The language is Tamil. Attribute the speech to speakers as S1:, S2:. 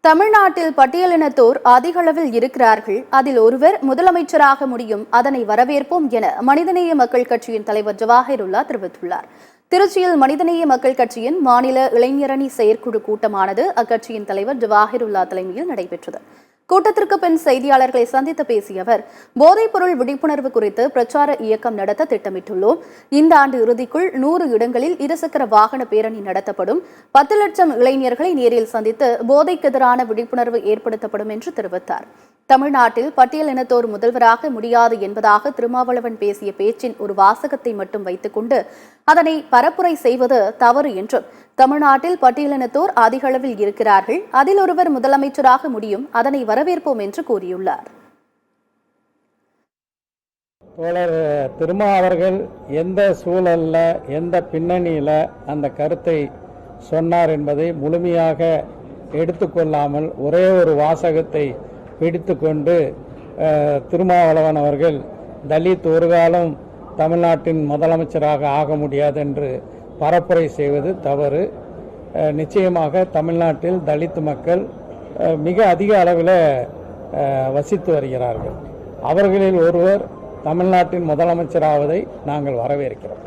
S1: தமிழ்நாட்டில் பட்டியலினத்தோர் அதிக அளவில் இருக்கிறார்கள். அதில் ஒருவர் முதலமைச்சராக முடியும். அதனை வரவேற்போம் என மனிதநேய மக்கள் கட்சியின் தலைவர் ஜவாஹிருல்லா தெரிவித்துள்ளார். திருச்சியில் மனிதநேய மக்கள் கட்சியின் மாநில இளைஞரணி செயற்குழு கூட்டமானது அக்கட்சியின் தலைவர் ஜவாஹிருல்லா தலைமையில் நடைபெற்றது. கூட்டத்திற்கு பின் செய்தியாளர்களை சந்தித்து பேசிய அவர், போதைப்பொருள் விழிப்புணர்வு குறித்து பிரச்சார இயக்கம் நடத்த திட்டமிட்டுள்ளோம். இந்த ஆண்டு இறுதிக்குள் 100 இடங்களில் இருசக்கர வாகன பேரணி நடத்தப்படும். 10 லட்சம் இளைஞர்களை நேரில் சந்தித்து போதைக்கு எதிரான விழிப்புணர்வு ஏற்படுத்தப்படும் என்று தெரிவித்தார். தமிழ்நாட்டில் பட்டியல் இனத்தோர் முதல்வராக முடியாது என்பதாக திருமாவளவன் பேசிய பேச்சின் ஒரு வாசகத்தை மட்டும் வைத்துக் கொண்டு அதனை பரப்புரை செய்வது தவறு என்றும், தமிழ்நாட்டில் பட்டியலினத்தோர் அதிக அளவில் இருக்கிறார்கள். அதில் ஒருவர் முதலமைச்சராக முடியும். அதனை வரவேற்போம் என்று கூறியுள்ளார்.
S2: தோழர் திருமா அவர்கள் எந்த சூழல்ல, எந்த பின்னணியில அந்த கருத்தை சொன்னார் என்பதை முழுமையாக எடுத்துக்கொள்ளாமல் ஒரே ஒரு வாசகத்தை பிடித்து கொண்டு திருமாவளவன் அவர்கள் தலித் ஒரு காலம் தமிழ்நாட்டின் முதலமைச்சராக ஆக முடியாது என்று பரப்புரை செய்வது தவறு. நிச்சயமாக தமிழ்நாட்டில் தலித் மக்கள் மிக அதிக அளவில் வசித்து வருகிறார்கள். அவர்களில் ஒருவர் தமிழ்நாட்டின் முதலமைச்சராவதை நாங்கள் வரவேற்கிறோம்.